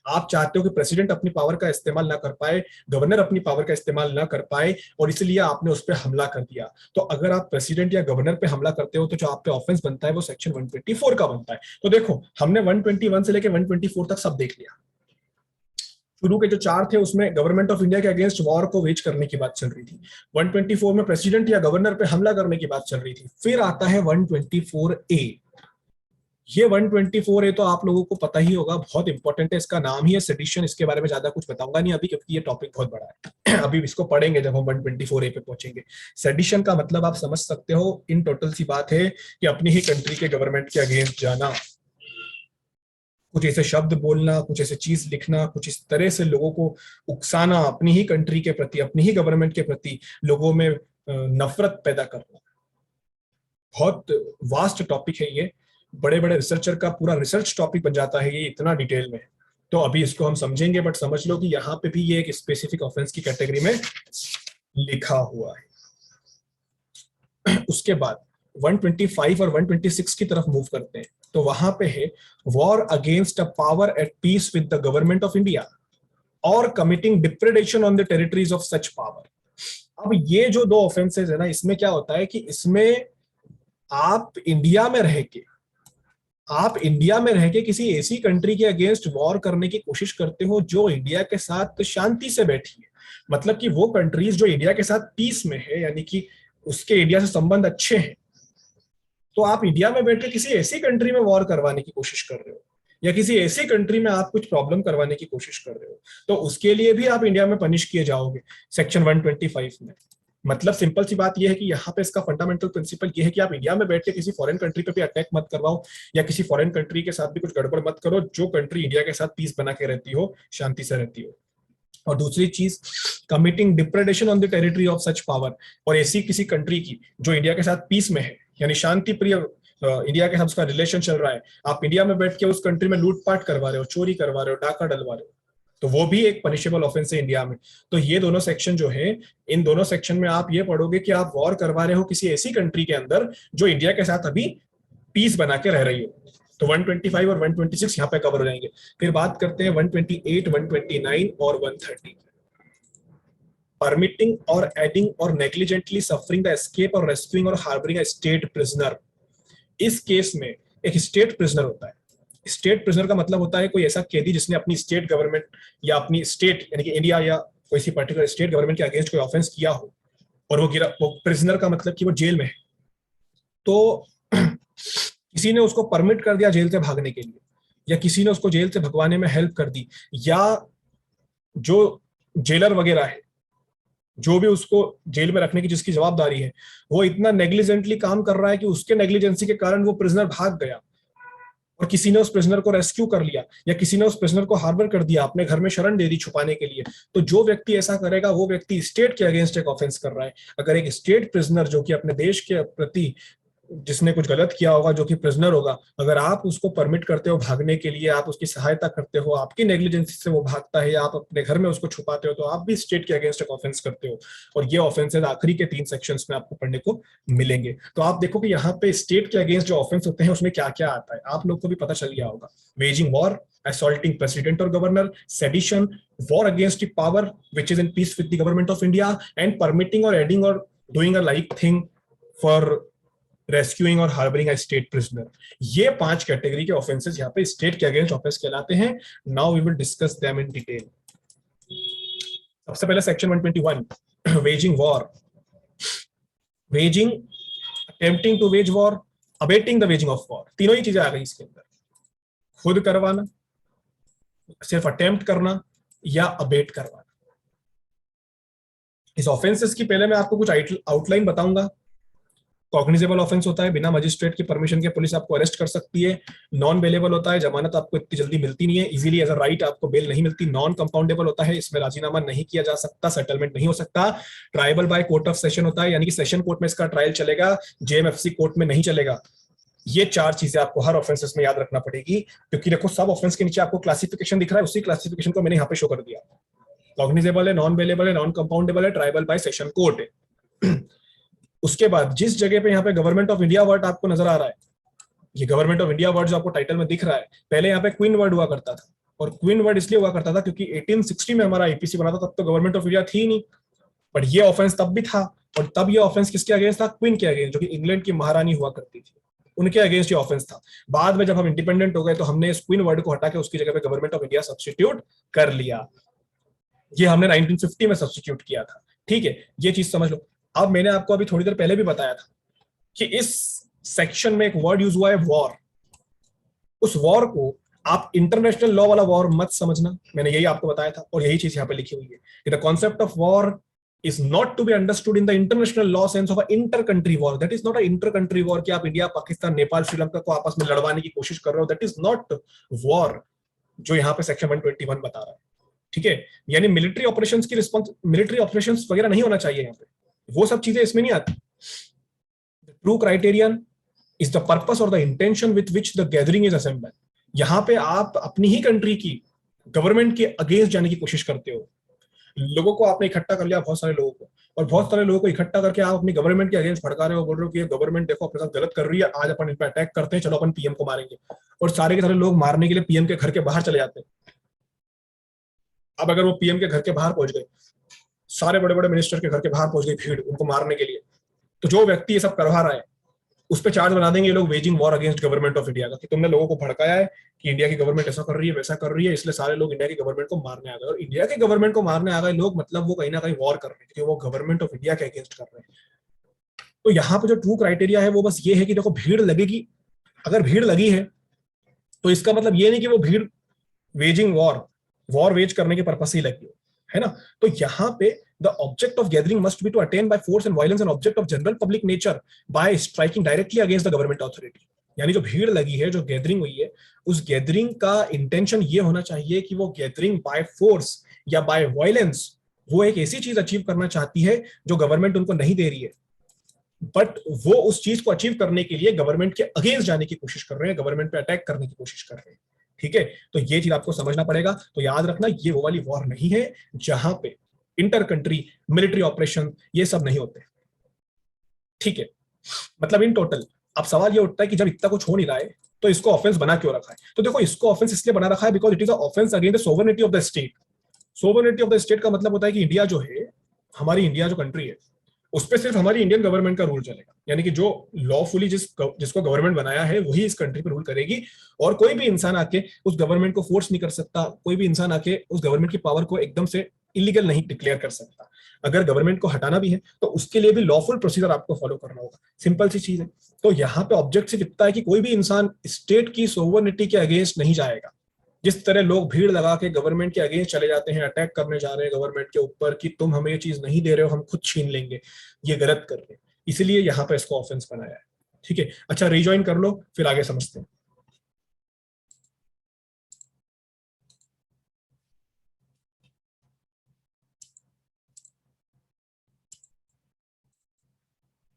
A: आप चाहते हो कि प्रेसिडेंट अपनी पावर का इस्तेमाल ना कर पाए, गवर्नर अपनी पावर का इस्तेमाल ना कर पाए, और इसलिए आपने उस पर हमला कर दिया। तो अगर आप प्रेसिडेंट या गवर्नर पे हमला करते हो तो जो आप पे ऑफेंस बनता है वो सेक्शन 124 का बनता है। तो देखो हमने 121 से लेकर 124 तक सब देख लिया। शुरू के जो 4 थे उसमें गवर्नमेंट ऑफ इंडिया के अगेंस्ट वॉर को वेज करने की बात चल रही थी, 124 में प्रेसिडेंट या गवर्नर पे हमला करने की बात चल रही थी। फिर आता है 124A। ये 124A तो आप लोगों को पता ही होगा, बहुत इंपॉर्टेंट है, इसका नाम ही है सेडिशन। इसके बारे में ज्यादा कुछ बताऊंगा नहीं अभी क्योंकि ये टॉपिक बहुत बड़ा है। अभी इसको पढ़ेंगे जब हम 124A पे पहुंचेंगे। सेडिशन का मतलब आप समझ सकते हो, इन टोटल सी बात है कि अपनी ही कंट्री के गवर्नमेंट के अगेंस्ट जाना, कुछ ऐसे शब्द बोलना, कुछ ऐसे चीज लिखना, कुछ इस तरह से लोगों को उकसाना, अपनी ही कंट्री के प्रति, अपनी ही गवर्नमेंट के प्रति लोगों में नफरत पैदा करना। बहुत वास्ट टॉपिक है ये, बड़े बड़े रिसर्चर का पूरा रिसर्च टॉपिक बन जाता है ये, इतना डिटेल में। तो अभी इसको हम समझेंगे, बट समझ लो कि यहाँ पे भी ये एक स्पेसिफिक ऑफेंस की कैटेगरी में लिखा हुआ है। उसके बाद 125 और 126 की तरफ मूव करते हैं। तो वहां पे है war against a power at peace with the government of India और committing depredation on the territories of such power. अब ये जो 2 ऑफेंसेस है ना, इसमें क्या होता है कि इसमें आप इंडिया में रह के किसी ऐसी कंट्री के अगेंस्ट वॉर करने की कोशिश करते हो जो इंडिया के साथ शांति से बैठी है। मतलब कि वो कंट्रीज जो इंडिया के साथ पीस में है, यानी कि उसके इंडिया से संबंध अच्छे हैं, तो आप इंडिया में बैठ के किसी ऐसी कंट्री में वॉर करवाने की कोशिश कर रहे हो या किसी ऐसी कंट्री में आप कुछ प्रॉब्लम करवाने की कोशिश कर रहे हो, तो उसके लिए भी आप इंडिया में पनिश किए जाओगे सेक्शन 125 में। मतलब सिंपल सी बात यह है कि यहाँ पे इसका फंडामेंटल प्रिंसिपल ये है कि आप इंडिया में बैठ के किसी फॉरेन कंट्री पे भी अटैक मत करवाओ या किसी फॉरेन कंट्री के साथ भी कुछ गड़बड़ मत करो जो कंट्री इंडिया के साथ पीस बना के रहती हो, शांति से रहती हो। और दूसरी चीज, committing depredation on the territory of such power, और ऐसी किसी कंट्री की जो इंडिया के साथ पीस में है, यानी शांति प्रिय इंडिया के साथ उसका रिलेशन चल रहा है, आप इंडिया में बैठ के उस कंट्री में लूटपाट करवा रहे हो, चोरी करवा रहे हो, डाका डलवा रहे हो, तो वो भी एक पनिशेबल ऑफेंस है इंडिया में। तो ये दोनों सेक्शन जो है, इन दोनों सेक्शन में आप ये पढ़ोगे कि आप वॉर करवा रहे हो किसी ऐसी कंट्री के अंदर जो इंडिया के साथ अभी पीस बना के रह रही हो। तो 125 और 126 यहाँ पे कवर हो जाएंगे। फिर बात करते हैं 128, 129 और 130। परमिटिंग और एडिंग और नेग्लिजेंटली सफरिंग द एस्केप और रेस्क्यूइंग और हार्बरिंग अ स्टेट प्रिजनर। इस केस में एक स्टेट प्रिजनर होता है। स्टेट प्रिजनर का मतलब होता है कोई ऐसा कैदी जिसने अपनी स्टेट गवर्नमेंट या अपनी स्टेट यानी कि इंडिया या कोई सी पर्टिकुलर स्टेट गवर्नमेंट के अगेंस्ट कोई ऑफेंस किया हो और वो प्रिजनर का मतलब कि वो जेल में है, तो किसी ने उसको परमिट कर दिया जेल से भागने के लिए, या किसी ने उसको जेल से भगवाने में हेल्प कर दी, या जो जेलर वगैरह है, जो भी उसको जेल में रखने की जिसकी जवाबदारी है, वो इतना नेग्लिजेंटली काम कर रहा है कि उसके नेग्लिजेंसी के कारण वो प्रिजनर भाग गया, तो 125 और 126 यहाँ पे कवर हो जाएंगे। फिर बात करते हैं 128, 129 और 130। परमिटिंग और एडिंग और नेग्लिजेंटली सफरिंग द एस्केप और रेस्क्यूइंग और हार्बरिंग अ स्टेट प्रिजनर। इस केस में एक स्टेट प्रिजनर का मतलब होता है कोई ऐसा कैदी जिसने अपनी स्टेट गवर्नमेंट या अपनी स्टेट और किसी ने उस प्रिजनर को रेस्क्यू कर लिया या किसी ने उस प्रिजनर को हार्बर कर दिया, अपने घर में शरण दे दी छुपाने के लिए, तो जो व्यक्ति ऐसा करेगा वो व्यक्ति स्टेट के अगेंस्ट एक ऑफेंस कर रहा है। अगर एक स्टेट प्रिजनर जो कि अपने देश के प्रति जिसने कुछ गलत किया होगा, जो कि प्रिजनर होगा, अगर आप उसको परमिट करते हो भागने के लिए, आप उसकी सहायता करते हो, आपकी नेग्लिजेंसी से वो भागता है या आप अपने घर में उसको छुपाते हो, तो आप भी स्टेट के अगेंस्ट एक ऑफेंस करते हो। और ये ऑफेंसेस आखिरी के 3 सेक्शंस में आपको पढ़ने को मिलेंगे। तो आप देखो कि यहाँ पे स्टेट के अगेंस्ट जो ऑफेंस होते हैं उसमें क्या क्या आता है, आप लोग को भी पता चल गया होगा। Waging war, assaulting president or governor, sedition, war against the power which is in peace with the government of India, and permitting or adding or doing a like thing for rescuing और harbouring a state prisoner. ये 5 category के offences यहाँ पे state के against offence कहलाते हैं। Now we will discuss them in detail. सबसे पहले section 121, waging war. Waging, attempting to wage war, abetting the waging of war, तीनों ही चीजें आ गई इसके अंदर। खुद करवाना, सिर्फ अटेम्प्ट करना या अबेट करवाना। इस ऑफेंसेस की पहले मैं आपको कुछ आउटलाइन बताऊंगा। कॉग्निजेबल ऑफेंस होता है, बिना मजिस्ट्रेट की परमिशन के पुलिस आपको अरेस्ट कर सकती है। नॉन बेलेबल होता है, जमानत आपको इतनी जल्दी मिलती नहीं है, इजीली एज अ राइट आपको बेल नहीं मिलती। नॉन कंपाउंडेबल होता है, इसमें राजीनामा नहीं किया जा सकता, सेटलमेंट नहीं हो सकता। Tribal by court of session होता है, यानी कि सेशन कोर्ट में इसका ट्रायल चलेगा, जेएमएफसी कोर्ट में नहीं चलेगा। ये 4 चीजें आपको हर ऑफेंसेस में याद रखना पड़ेगी, क्योंकि देखो सब ऑफेंस के नीचे आपको क्लासिफिकेशन दिख रहा है, उसी क्लासिफिकेशन को मैंने यहाँ पे शो कर दिया। कॉग्निजेबल है, नॉन बेलेबल है, नॉन कंपाउंडेबल है, ट्रायबल बाय सेशन कोर्ट है। उसके बाद जिस जगह पे यहाँ पे गवर्नमेंट ऑफ इंडिया वर्ड आपको नजर आ रहा है, ये गवर्नमेंट ऑफ इंडिया वर्ड जो आपको टाइटल में दिख रहा है, पहले यहाँ पे क्वीन वर्ड हुआ करता था। और क्वीन वर्ड इसलिए हुआ करता था क्योंकि 1860 में हमारा आईपीसी बना था, तब तो गवर्नमेंट ऑफ इंडिया थी नहीं, बट ये ऑफेंस तब भी था। और तब ये ऑफेंस किसके अगेंस्ट था? क्वीन के अगेंस्ट, जो कि इंग्लैंड की महारानी हुआ करती थी, उनके अगेंस्ट ये ऑफेंस था। बाद में जब हम इंडिपेंडेंट हो गए तो हमने इस क्वीन वर्ड को हटा के उसकी जगह पे गवर्नमेंट ऑफ इंडिया सब्स्टिट्यूट कर लिया। ये हमने 1950 में सब्स्टिट्यूट किया था। ठीक है, ये चीज समझ लो। अब मैंने आपको अभी थोड़ी देर पहले भी बताया था कि इस सेक्शन में एक वर्ड यूज हुआ है, वॉर। उस वॉर को आप इंटरनेशनल लॉ वाला वॉर मत समझना, मैंने यही आपको बताया था, और यही चीज यहाँ पे लिखी हुई है कि the concept of war is not to be understood in the international law sense of a inter country war. That is not a inter country war कि आप इंडिया, पाकिस्तान, नेपाल, श्रीलंका को आपस में लड़वाने की कोशिश कर रहे हो। That is not war जो यहाँ पे सेक्शन 121 बता रहा है। ठीक है, यानी मिलिट्री ऑपरेशंस की रिस्पॉन्स, मिलिट्री ऑपरेशंस वगैरह नहीं होना चाहिए यहाँ पे, वो सब चीजें इसमें नहीं आती। True criterion is the purpose और the intention with which the gathering is assembled. यहाँ पे आप अपनी ही कंट्री की गवर्नमेंट के अगेंस्ट जाने की कोशिश करते हो। लोगों को आपने इकट्ठा कर लिया, बहुत सारे लोगों को, और बहुत सारे लोगों को इकट्ठा करके आप अपनी गवर्नमेंट के अगेंस्ट भड़का रहे हो, बोल रहे हो कि गवर्नमेंट देखो अपने साथ गलत कर रही है, आज अपन इन पर अटैक करते हैं, चलो अपन पीएम को मारेंगे। और सारे के सारे लोग मारने के लिए पीएम के घर के बाहर चले जाते हैं। अब अगर वो पीएम के घर के बाहर पहुंच गए, सारे बड़े बड़े मिनिस्टर के घर के बाहर पहुंच गई भीड़ उनको मारने के लिए, तो जो व्यक्ति ये सब करवा रहा है उस पर चार्ज बना देंगे ये लोग waging war against government of India का, कि तुमने लोगों को भड़काया है कि इंडिया की गवर्नमेंट ऐसा कर रही है, वैसा कर रही है, इसलिए सारे लोग इंडिया की गवर्नमेंट को मारने आ गए। और इंडिया की गवर्नमेंट को मारने आ गए लोग, मतलब वो कहीं ना कहीं वॉर कर रहे हैं, क्योंकि वो गवर्नमेंट ऑफ इंडिया के अगेंस्ट कर रहे हैं। तो यहाँ पे जो ट्रू क्राइटेरिया है वो बस ये है कि देखो भीड़ लगेगी, अगर भीड़ लगी है तो इसका मतलब ये नहीं कि वो भीड़ वेजिंग वॉर वेज करने के पर्पस ही लगी है ना। तो यहाँ पे the object of gathering must be to attain by force and violence an object of general public nature by striking directly against the government authority। यानी जो भीड़ लगी है, जो गैदरिंग हुई है, उस गैदरिंग का इंटेंशन ये होना चाहिए कि वो गैदरिंग बाय फोर्स या बाय वायलेंस वो एक ऐसी चीज अचीव करना चाहती है जो गवर्नमेंट उनको नहीं दे रही है, बट वो उस चीज को अचीव करने के लिए गवर्नमेंट के अगेंस्ट जाने की कोशिश कर रहे हैं, गवर्नमेंट पे अटैक करने की कोशिश कर रहे हैं। ठीक है, तो ये चीज आपको समझना पड़ेगा। तो याद रखना, ये वो वाली वॉर नहीं है जहां पे इंटर कंट्री मिलिट्री ऑपरेशन ये सब नहीं होते। ठीक है, मतलब इन टोटल अब सवाल ये उठता है कि जब इतना कुछ हो नहीं रहा है तो इसको ऑफेंस बना क्यों रखा है? तो देखो, इसको ऑफेंस इसलिए बना रखा है because it is offence against the sovereignty of the state. Sovereignty of the state का मतलब होता है कि इंडिया जो है, हमारी इंडिया जो कंट्री है, उस पर सिर्फ हमारी इंडियन गवर्नमेंट का रूल चलेगा। यानी कि जो लॉफुली जिसको गवर्नमेंट बनाया है वही इस कंट्री पर रूल करेगी, और कोई भी इंसान आके उस गवर्नमेंट को फोर्स नहीं कर सकता, कोई भी इंसान आके उस गवर्नमेंट की पावर को एकदम से इलीगल नहीं डिक्लेयर कर सकता। अगर गवर्नमेंट को हटाना भी है तो उसके लिए भी लॉफुल प्रोसीजर आपको फॉलो करना होगा। सिंपल सी चीज है। तो यहाँ पे ऑब्जेक्ट सिर्फ इतना है कि कोई भी इंसान स्टेट की सोवरेनिटी के अगेंस्ट नहीं जाएगा। जिस तरह लोग भीड़ लगा के गवर्नमेंट के अगेंस्ट चले जाते हैं, अटैक करने जा रहे हैं गवर्नमेंट के ऊपर कि तुम हमें ये चीज नहीं दे रहे हो, हम खुद छीन लेंगे, ये गलत कर रहे हैं, इसलिए यहाँ पे इसको ऑफेंस बनाया है। ठीक है, अच्छा रिजॉइन कर लो, फिर आगे समझते हैं।